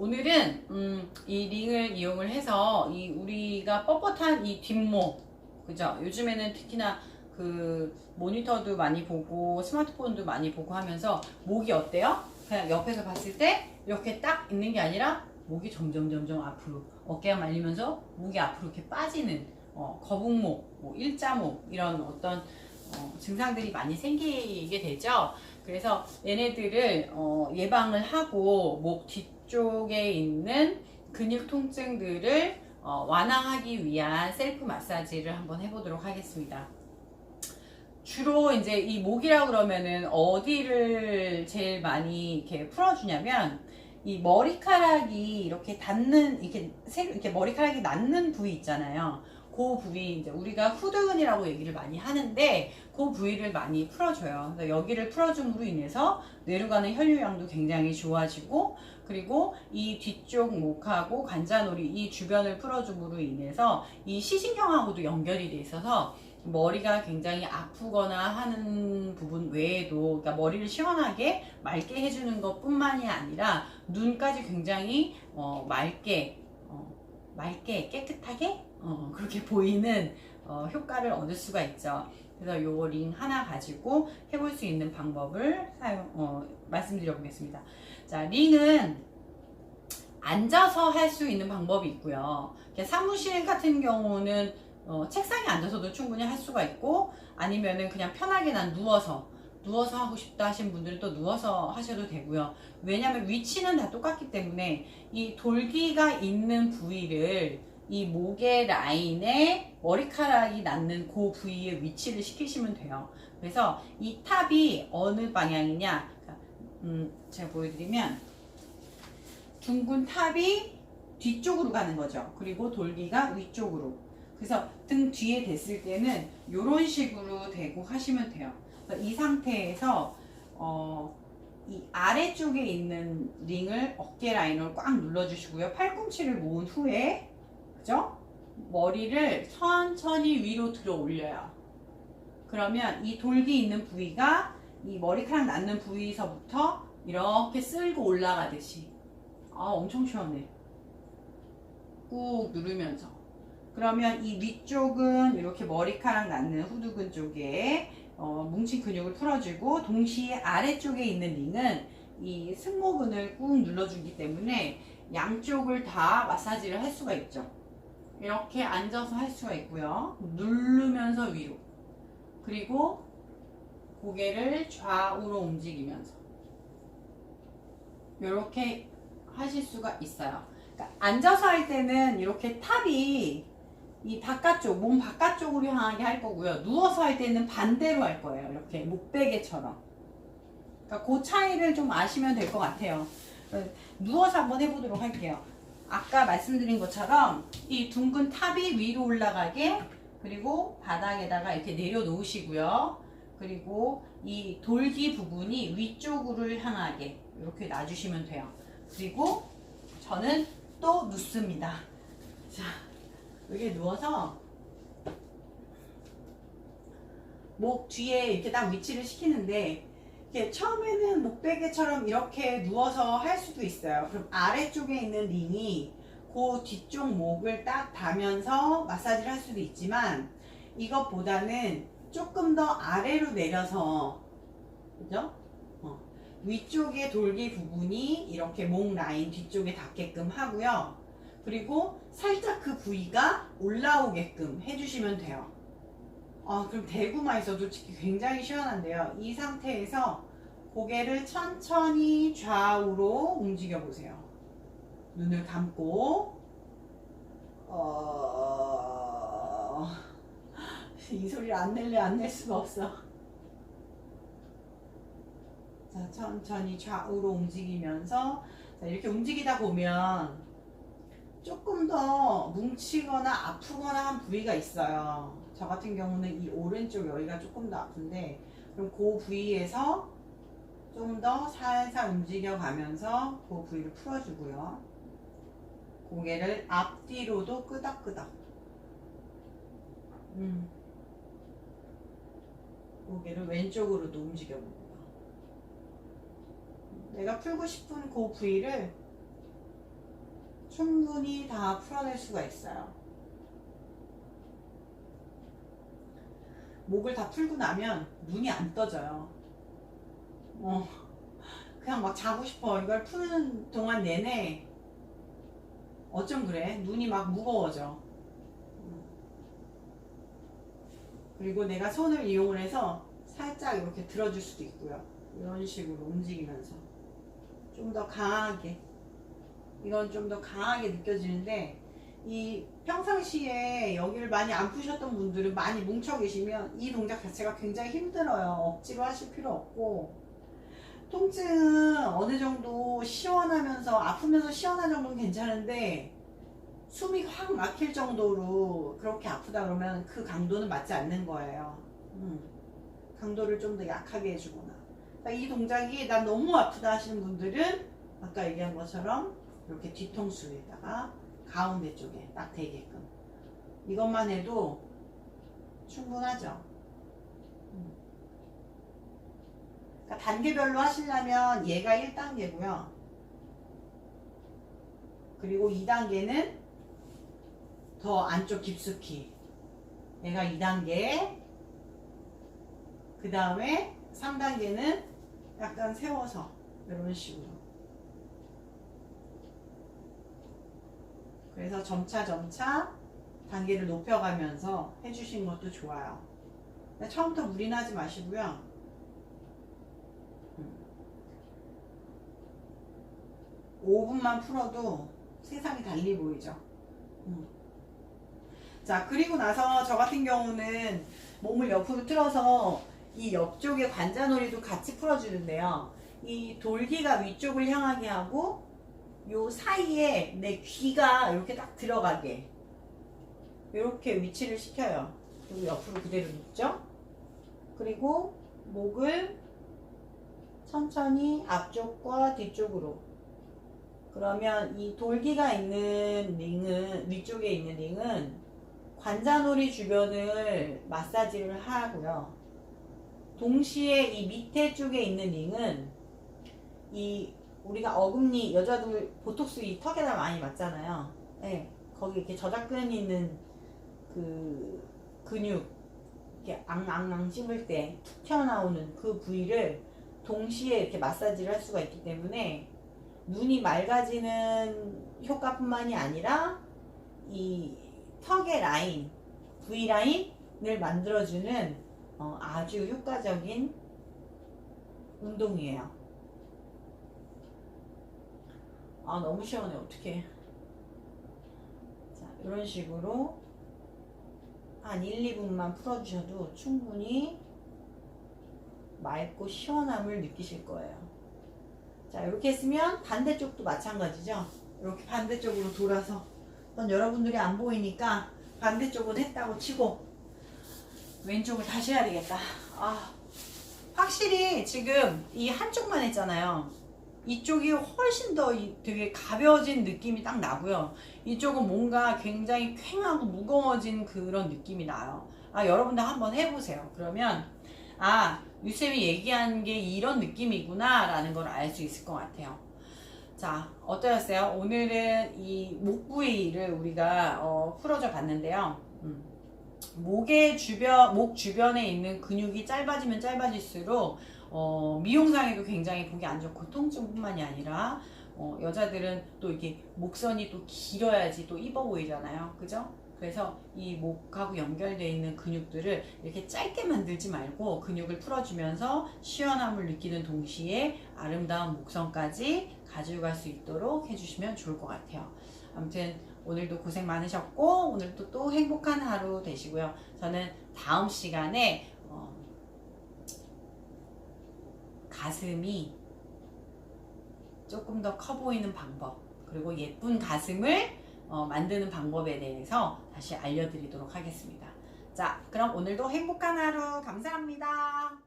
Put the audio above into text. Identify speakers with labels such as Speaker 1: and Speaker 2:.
Speaker 1: 오늘은 이 링을 이용을 해서 이 우리가 뻣뻣한 이 뒷목, 그죠? 요즘에는 특히나 그 모니터도 많이 보고 스마트폰도 많이 보고 하면서 목이 어때요? 그냥 옆에서 봤을 때 이렇게 딱 있는 게 아니라 목이 점점 앞으로, 어깨가 말리면서 목이 앞으로 이렇게 빠지는 거북목, 뭐 일자목, 이런 어떤 증상들이 많이 생기게 되죠. 그래서 얘네들을 예방을 하고 목 뒤쪽에 있는 근육 통증들을 완화하기 위한 셀프 마사지를 한번 해보도록 하겠습니다. 주로 이제 이 목이라 그러면은 어디를 제일 많이 이렇게 풀어주냐면, 이 머리카락이 이렇게 닿는, 이렇게 머리카락이 닿는 부위 있잖아요. 그 부위, 이제 우리가 후두근이라고 얘기를 많이 하는데, 그 부위를 많이 풀어줘요. 그래서 여기를 풀어줌으로 인해서 뇌로 가는 혈류량도 굉장히 좋아지고, 그리고 이 뒤쪽 목하고 관자놀이 이 주변을 풀어줌으로 인해서 이 시신경하고도 연결이 돼 있어서 머리가 굉장히 아프거나 하는 부분 외에도, 그러니까 머리를 시원하게 맑게 해주는 것 뿐만이 아니라 눈까지 굉장히 맑게 깨끗하게 그렇게 보이는 효과를 얻을 수가 있죠. 그래서 요 링 하나 가지고 해볼 수 있는 방법을 말씀드려 보겠습니다. 자, 링은 앉아서 할 수 있는 방법이 있고요. 사무실 같은 경우는 책상에 앉아서도 충분히 할 수가 있고, 아니면은 그냥 편하게 난 누워서 하고 싶다 하신 분들은 또 누워서 하셔도 되고요. 왜냐면 위치는 다 똑같기 때문에 이 돌기가 있는 부위를 이 목의 라인에 머리카락이 닿는 그 부위에 위치를 시키시면 돼요. 그래서 이 탑이 어느 방향이냐, 제가 보여드리면 둥근 탑이 뒤쪽으로 가는 거죠. 그리고 돌기가 위쪽으로. 그래서 등 뒤에 댔을 때는 이런 식으로 대고 하시면 돼요. 이 상태에서 이 아래쪽에 있는 링을 어깨 라인으로 꽉 눌러주시고요. 팔꿈치를 모은 후에, 그죠? 머리를 천천히 위로 들어 올려요. 그러면 이 돌기 있는 부위가 이 머리카락 닿는 부위서부터 이렇게 쓸고 올라가듯이, 엄청 시원해. 꾹 누르면서. 그러면 이 위쪽은 이렇게 머리카락 닿는 후두근 쪽에 뭉친 근육을 풀어주고, 동시에 아래쪽에 있는 링은 이 승모근을 꾹 눌러주기 때문에 양쪽을 다 마사지를 할 수가 있죠. 이렇게 앉아서 할 수가 있고요. 누르면서 위로. 그리고 고개를 좌우로 움직이면서 이렇게 하실 수가 있어요. 그러니까 앉아서 할 때는 이렇게 탑이 이 바깥쪽, 몸 바깥쪽으로 향하게 할 거고요. 누워서 할 때는 반대로 할 거예요. 이렇게 목베개처럼. 그러니까 그 차이를 좀 아시면 될 것 같아요. 누워서 한번 해보도록 할게요. 아까 말씀드린 것처럼 이 둥근 탑이 위로 올라가게, 그리고 바닥에다가 이렇게 내려놓으시고요. 그리고 이 돌기 부분이 위쪽으로 향하게 이렇게 놔주시면 돼요. 그리고 저는 또 눕습니다. 자, 여기에 누워서 목 뒤에 이렇게 딱 위치를 시키는데, 이렇게 처음에는 목베개처럼 이렇게 누워서 할 수도 있어요. 그럼 아래쪽에 있는 링이 그 뒤쪽 목을 딱 닿으면서 마사지를 할 수도 있지만, 이것보다는 조금 더 아래로 내려서, 그죠? 위쪽에 돌기 부분이 이렇게 목 라인 뒤쪽에 닿게끔 하고요. 그리고 살짝 그 부위가 올라오게끔 해주시면 돼요. 그럼 대구만 있어도 굉장히 시원한데요. 이 상태에서 고개를 천천히 좌우로 움직여 보세요. 눈을 감고, 이 소리를 안 낼래 안 낼 수가 없어. 자, 천천히 좌우로 움직이면서, 자, 이렇게 움직이다 보면 조금 더 뭉치거나 아프거나 한 부위가 있어요. 저 같은 경우는 이 오른쪽 여기가 조금 더 아픈데, 그럼 그 부위에서 좀 더 살살 움직여 가면서 그 부위를 풀어주고요. 고개를 앞뒤로도 끄덕끄덕. 고개를 왼쪽으로도 움직여보고요. 내가 풀고 싶은 그 부위를 충분히 다 풀어낼 수가 있어요. 목을 다 풀고 나면 눈이 안 떠져요. 그냥 막 자고 싶어. 이걸 푸는 동안 내내 어쩜 그래? 눈이 막 무거워져. 그리고 내가 손을 이용을 해서 살짝 이렇게 들어줄 수도 있고요. 이런 식으로 움직이면서 좀 더 강하게, 이건 좀 더 강하게 느껴지는데, 이 평상시에 여기를 많이 안 푸셨던 분들은 많이 뭉쳐 계시면 이 동작 자체가 굉장히 힘들어요. 억지로 하실 필요 없고, 통증은 어느 정도 시원하면서 아프면서 시원한 정도는 괜찮은데 숨이 확 막힐 정도로 그렇게 아프다 그러면 그 강도는 맞지 않는 거예요. 강도를 좀 더 약하게 해주거나. 그러니까 이 동작이 난 너무 아프다 하시는 분들은 아까 얘기한 것처럼 이렇게 뒤통수에다가 가운데 쪽에 딱 대게끔, 이것만 해도 충분하죠. 그러니까 단계별로 하시려면 얘가 1단계고요. 그리고 2단계는 더 안쪽 깊숙이, 얘가 2단계, 그 다음에 3단계는 약간 세워서 이런 식으로. 그래서 점차 단계를 높여가면서 해주신 것도 좋아요. 처음부터 무리는 하지 마시고요. 5분만 풀어도 세상이 달리 보이죠. 자, 그리고 나서 저 같은 경우는 몸을 옆으로 틀어서 이 옆쪽에 관자놀이도 같이 풀어주는데요. 이 돌기가 위쪽을 향하게 하고 요 사이에 내 귀가 이렇게 딱 들어가게 이렇게 위치를 시켜요. 그리고 옆으로 그대로 눕죠. 그리고 목을 천천히 앞쪽과 뒤쪽으로. 그러면 이 돌기가 있는 링은, 위쪽에 있는 링은 관자놀이 주변을 마사지를 하고요. 동시에 이 밑에 쪽에 있는 링은 이 우리가 어금니, 여자들 보톡스 이 턱에다 많이 맞잖아요. 네, 거기 이렇게 저작근이 있는 그 근육, 이렇게 앙앙앙 씹을 때 툭 튀어나오는 그 부위를 동시에 이렇게 마사지를 할 수가 있기 때문에 눈이 맑아지는 효과뿐만이 아니라 이 턱의 라인, V라인을 만들어주는 아주 효과적인 운동이에요. 아, 너무 시원해. 어떡해. 자, 이런 식으로 한 1, 2분만 풀어주셔도 충분히 맑고 시원함을 느끼실 거예요. 자, 이렇게 했으면 반대쪽도 마찬가지죠. 이렇게 반대쪽으로 돌아서, 여러분들이 안 보이니까 반대쪽은 했다고 치고 왼쪽을 다시 해야 되겠다. 확실히 지금 이 한쪽만 했잖아요. 이쪽이 훨씬 더 되게 가벼워진 느낌이 딱 나고요. 이쪽은 뭔가 굉장히 퀭하고 무거워진 그런 느낌이 나요. 여러분들 한번 해보세요. 그러면 유쌤이 얘기한 게 이런 느낌이구나 라는 걸 알 수 있을 것 같아요. 자, 어떠셨어요? 오늘은 이 목 부위를 우리가 풀어줘 봤는데요. 목 주변에 있는 근육이 짧아지면 짧아질수록 미용상에도 굉장히 보기 안 좋고 통증뿐만이 아니라 여자들은 또 이게 목선이 또 길어야지 또 이뻐 보이잖아요. 그죠? 그래서 이 목하고 연결되어 있는 근육들을 이렇게 짧게 만들지 말고 근육을 풀어주면서 시원함을 느끼는 동시에 아름다운 목선까지 가져갈 수 있도록 해주시면 좋을 것 같아요. 아무튼 오늘도 고생 많으셨고 오늘도 또 행복한 하루 되시고요. 저는 다음 시간에 가슴이 조금 더 커 보이는 방법, 그리고 예쁜 가슴을 만드는 방법에 대해서 다시 알려드리도록 하겠습니다. 자, 그럼 오늘도 행복한 하루 감사합니다.